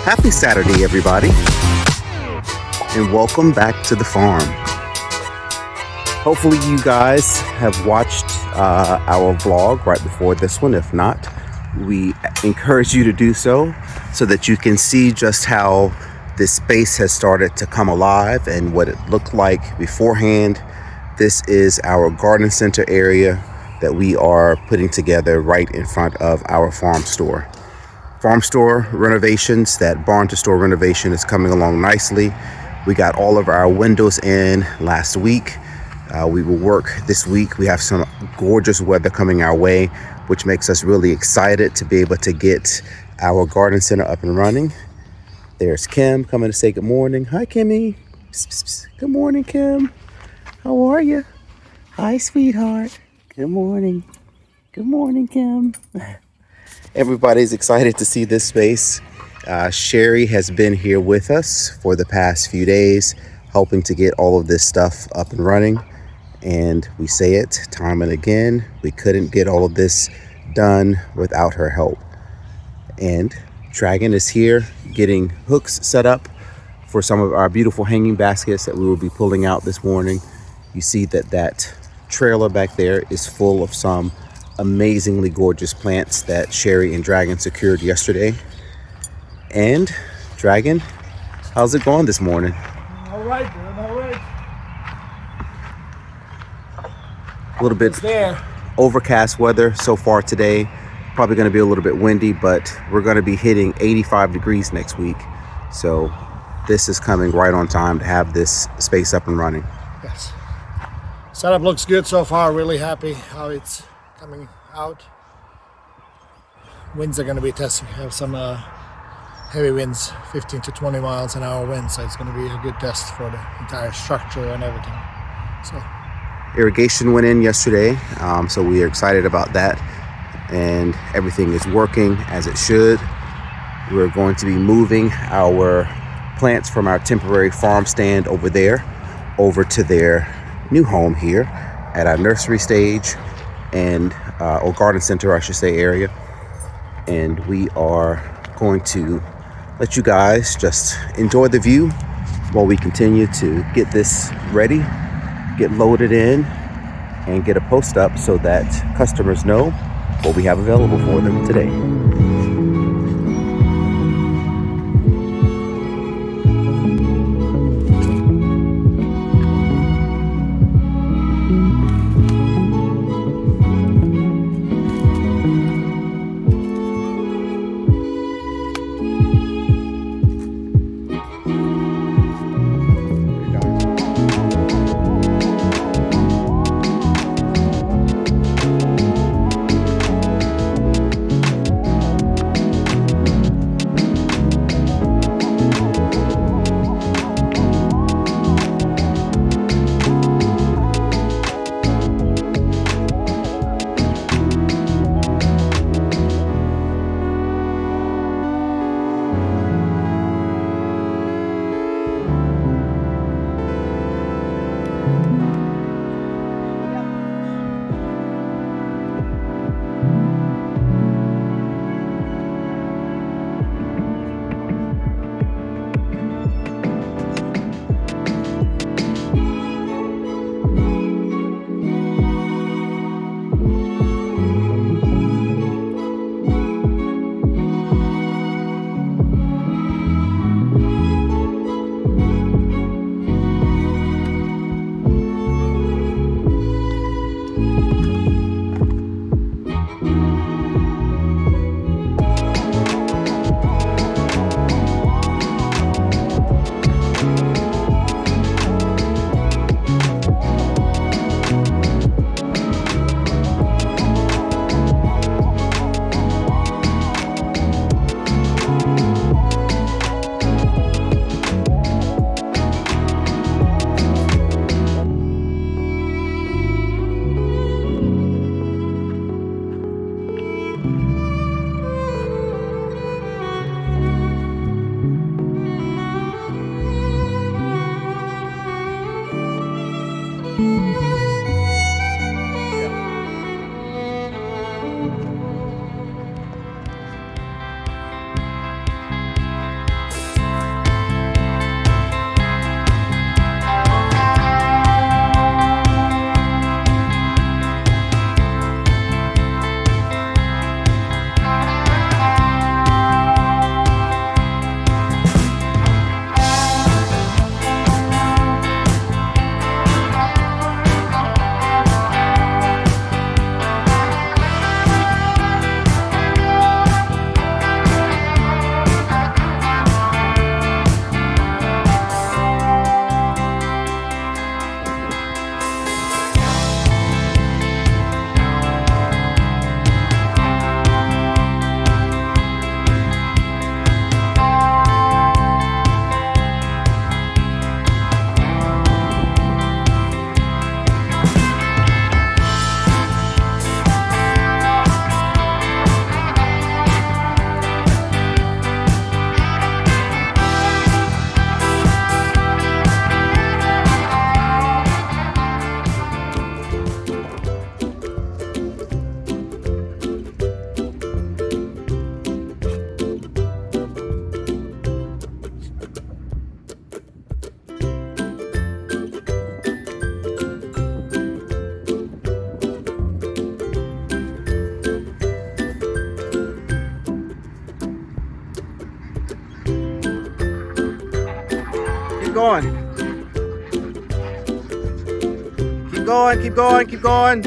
Happy Saturday, everybody, and welcome back to the farm. Hopefully you guys have watched our vlog right before this one. If not, we encourage you to do so that you can see just how this space has started to come alive and what it looked like beforehand. This is our garden center area that we are putting together right in front of our farm store. Farm store renovations, that barn to store renovation is coming along nicely. We got all of our windows in last week. We will work this week. We have some gorgeous weather coming our way, which makes us really excited to be able to get our garden center up and running. There's Kim coming to say good morning. Hi, Kimmy. Psst, psst, psst. Good morning, Kim. How are you? Hi, sweetheart. Good morning. Good morning, Kim. Everybody's excited to see this space. Sherry has been here with us for the past few days, helping to get all of this stuff up and running. And we say it time and again, we couldn't get all of this done without her help. And Dragon is here getting hooks set up for some of our beautiful hanging baskets that we will be pulling out this morning. You see that trailer back there is full of some amazingly gorgeous plants that Sherry and Dragon secured yesterday. And Dragon, how's it going this morning? All right, dude, all right. A little bit overcast weather so far today. Probably going to be a little bit windy, but we're going to be hitting 85 degrees next week. So this is coming right on time to have this space up and running. Yes. Setup looks good so far. Really happy how it's coming out. Winds are going to be testing. We have some heavy winds, 15 to 20 miles an hour winds, so it's going to be a good test for the entire structure and everything. So irrigation went in yesterday, so we are excited about that, and everything is working as it should. We're going to be moving our plants from our temporary farm stand over there over to their new home here at our nursery stage and or garden center, I should say, area. And we are going to let you guys just enjoy the view while we continue to get this ready, get loaded in, and get a post up so that customers know what we have available for them today. Keep going. Keep going, keep going, keep going.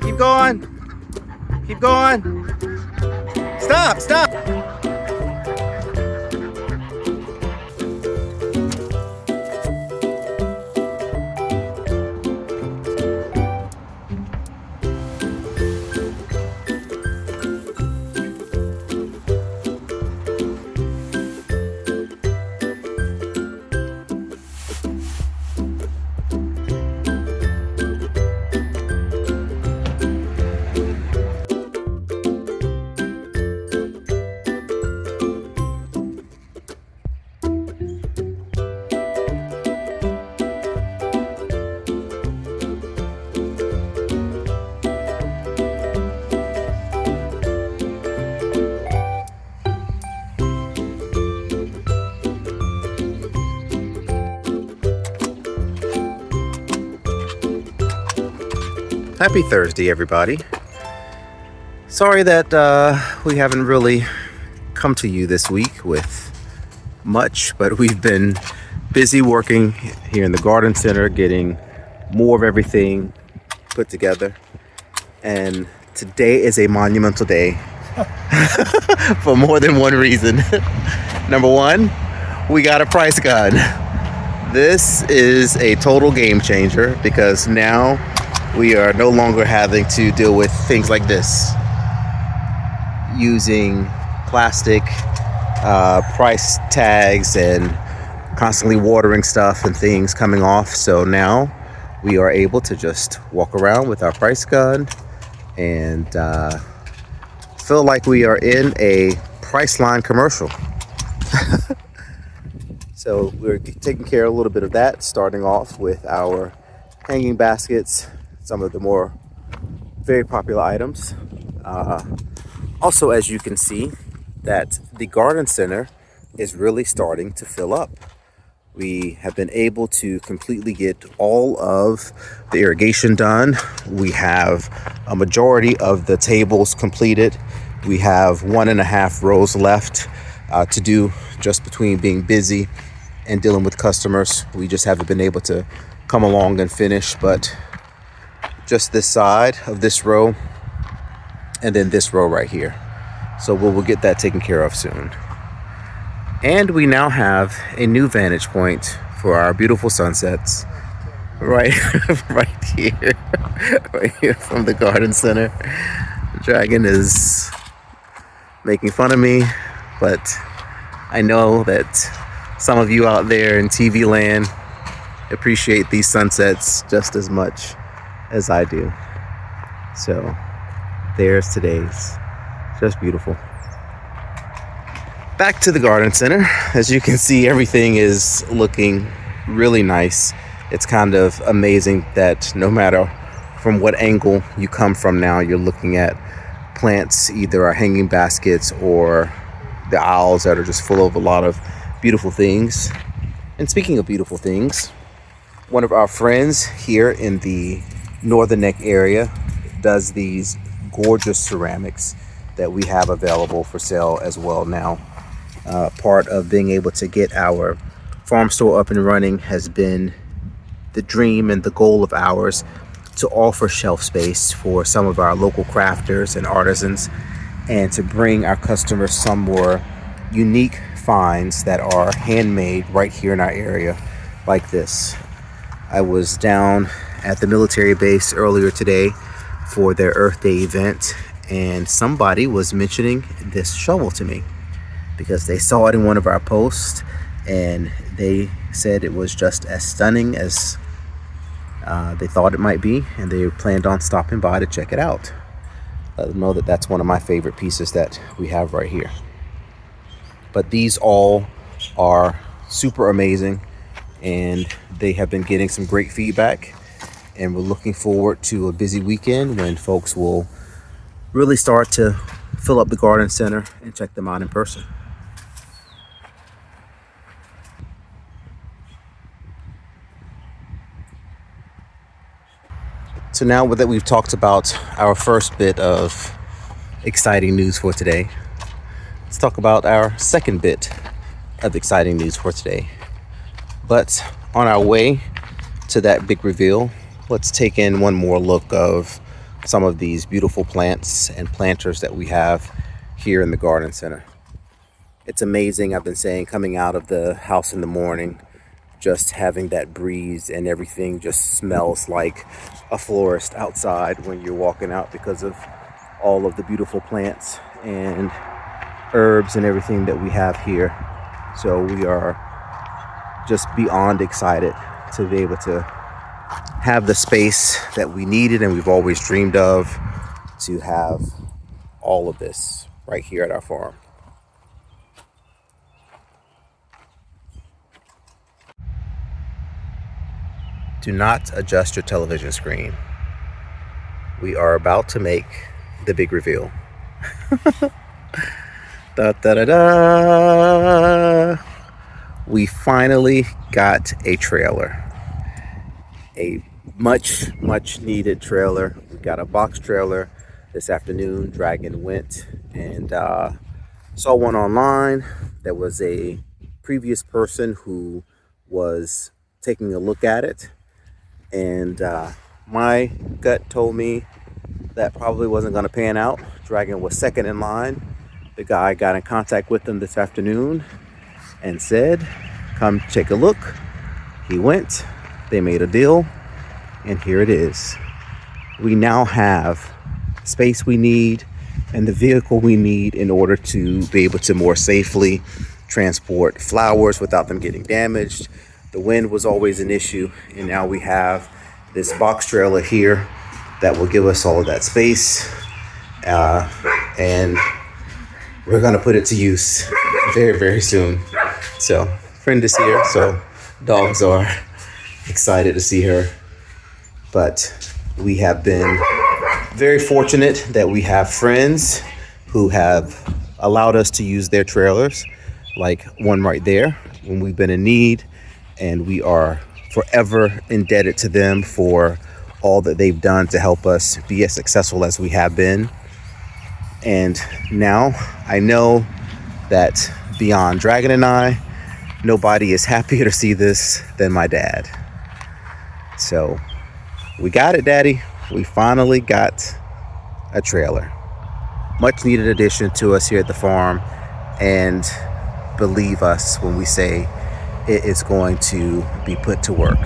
Keep going. Keep going. Stop, stop. Happy Thursday, everybody. Sorry that we haven't really come to you this week with much, but we've been busy working here in the garden center, getting more of everything put together. And today is a monumental day for more than one reason. Number one, we got a price gun. This is a total game changer because now we are no longer having to deal with things like this, using plastic price tags and constantly watering stuff and things coming off. So now we are able to just walk around with our price gun and feel like we are in a Priceline commercial. So we're taking care of a little bit of that, starting off with our hanging baskets, some of the more very popular items. Also, as you can see, that the garden center is really starting to fill up. We have been able to completely get all of the irrigation done. We have a majority of the tables completed. We have 1.5 rows left to do, just between being busy and dealing with customers. We just haven't been able to come along and finish, but just this side of this row and then this row right here. So we'll get that taken care of soon. And we now have a new vantage point for our beautiful sunsets right right here from the garden center. The dragon is making fun of me, but I know that some of you out there in TV land appreciate these sunsets just as much as I do. So there's today's. Just beautiful. Back to the garden center. As you can see, everything is looking really nice. It's kind of amazing that no matter from what angle you come from now, you're looking at plants, either our hanging baskets or the aisles that are just full of a lot of beautiful things. And speaking of beautiful things, one of our friends here in the Northern Neck area does these gorgeous ceramics that we have available for sale as well now. Part of being able to get our farm store up and running has been the dream and the goal of ours to offer shelf space for some of our local crafters and artisans, and to bring our customers some more unique finds that are handmade right here in our area, like this. I was down at the military base earlier today for their Earth Day event, and somebody was mentioning this shovel to me because they saw it in one of our posts, and they said it was just as stunning as they thought it might be, and they planned on stopping by to check it out. Let them know that that's one of my favorite pieces that we have right here. But these all are super amazing, and they have been getting some great feedback, and we're looking forward to a busy weekend when folks will really start to fill up the garden center and check them out in person. So now that we've talked about our first bit of exciting news for today, let's talk about our second bit of exciting news for today. But on our way to that big reveal, let's take in one more look of some of these beautiful plants and planters that we have here in the garden center. It's amazing, I've been saying, coming out of the house in the morning, just having that breeze and everything just smells like a florist outside when you're walking out, because of all of the beautiful plants and herbs and everything that we have here. So we are just beyond excited to be able to have the space that we needed and we've always dreamed of, to have all of this right here at our farm. Do not adjust your television screen. We are about to make the big reveal. Da, da, da, da. We finally got a trailer. A much needed trailer. We got a box trailer this afternoon. Dragon went and saw one online. There was a previous person who was taking a look at it, and my gut told me that probably wasn't going to pan out. Dragon was second in line. The guy got in contact with them this afternoon and said, come take a look. He went, they made a deal, and here it is. We now have space we need and the vehicle we need in order to be able to more safely transport flowers without them getting damaged. The wind was always an issue, and now we have this box trailer here that will give us all of that space, and we're gonna put it to use very soon. So friend is here, so dogs are excited to see her. But we have been very fortunate that we have friends who have allowed us to use their trailers, like one right there when we've been in need, and we are forever indebted to them for all that they've done to help us be as successful as we have been. And now I know that beyond Dragon and I, nobody is happier to see this than my dad. So we got it, Daddy. We finally got a trailer. Much needed addition to us here at the farm, and believe us when we say it is going to be put to work.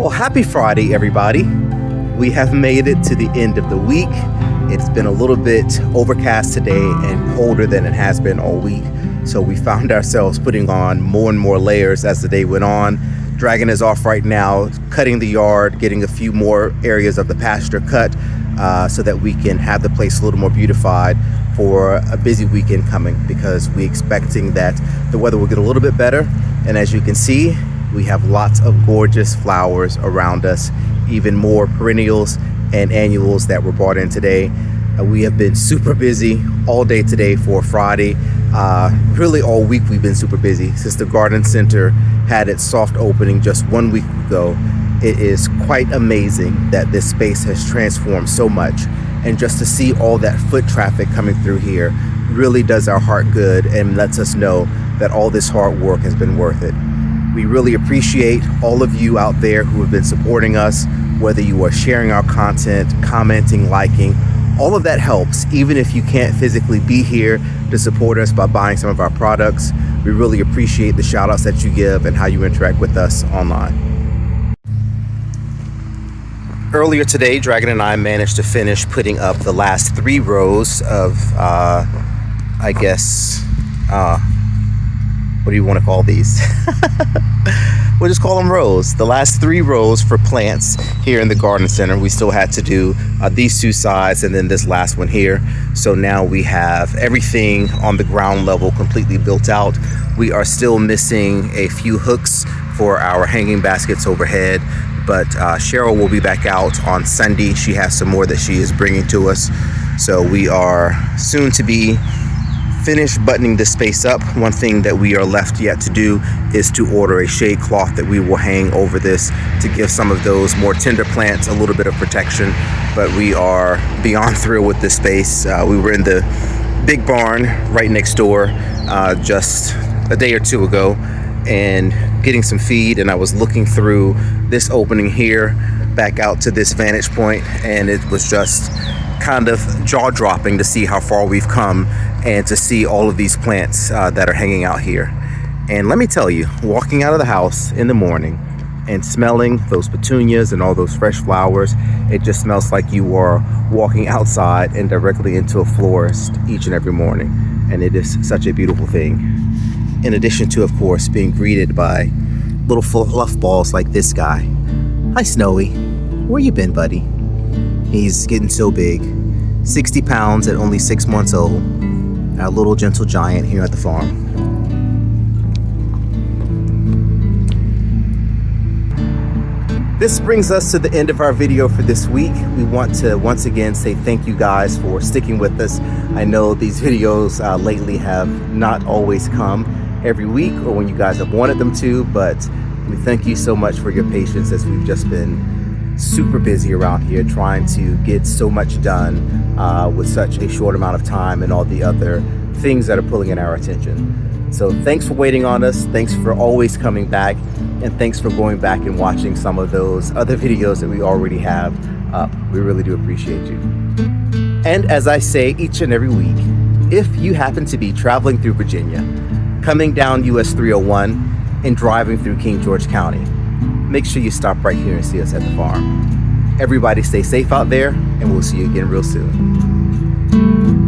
Well, happy Friday, everybody. We have made it to the end of the week. It's been a little bit overcast today and colder than it has been all week. So we found ourselves putting on more and more layers as the day went on. Dragon is off right now, cutting the yard, getting a few more areas of the pasture cut so that we can have the place a little more beautified for a busy weekend coming, because we're expecting that the weather will get a little bit better. And as you can see, we have lots of gorgeous flowers around us, even more perennials and annuals that were brought in today. We have been super busy all day today for Friday. Really all week we've been super busy since the garden center had its soft opening just 1 week ago. It is quite amazing that this space has transformed so much, and just to see all that foot traffic coming through here really does our heart good and lets us know that all this hard work has been worth it. We really appreciate all of you out there who have been supporting us, whether you are sharing our content, commenting, liking. All of that helps, even if you can't physically be here to support us by buying some of our products. We really appreciate the shout outs that you give and how you interact with us online. Earlier today, Dragon and I managed to finish putting up the last 3 rows of, what do you want to call these? We'll just call them rows. The last 3 rows for plants here in the garden center. We still had to do these 2 sides and then this last one here. So now we have everything on the ground level completely built out. We are still missing a few hooks for our hanging baskets overhead, but Cheryl will be back out on Sunday. She has some more that she is bringing to us. So we are soon to be finished buttoning this space up. One thing that we are left yet to do is to order a shade cloth that we will hang over this to give some of those more tender plants a little bit of protection. But we are beyond thrilled with this space. We were in the big barn right next door just a day or 2 ago and getting some feed, and I was looking through this opening here back out to this vantage point, and it was just kind of jaw-dropping to see how far we've come and to see all of these plants that are hanging out here. And let me tell you, walking out of the house in the morning and smelling those petunias and all those fresh flowers, it just smells like you are walking outside and directly into a florist each and every morning. And it is such a beautiful thing. In addition to, of course, being greeted by little fluff balls like this guy. Hi, Snowy. Where you been, buddy? He's getting so big. 60 pounds at only 6 months old. Our little gentle giant here at the farm. This brings us to the end of our video for this week. We want to once again say thank you guys for sticking with us. I know these videos lately have not always come every week or when you guys have wanted them to, but we thank you so much for your patience as we've just been super busy around here trying to get so much done with such a short amount of time and all the other things that are pulling in our attention. So thanks for waiting on us. Thanks for always coming back. And thanks for going back and watching some of those other videos that we already have up. We really do appreciate you. And as I say each and every week, if you happen to be traveling through Virginia, coming down US 301 and driving through King George County, make sure you stop right here and see us at the farm. Everybody stay safe out there, and we'll see you again real soon.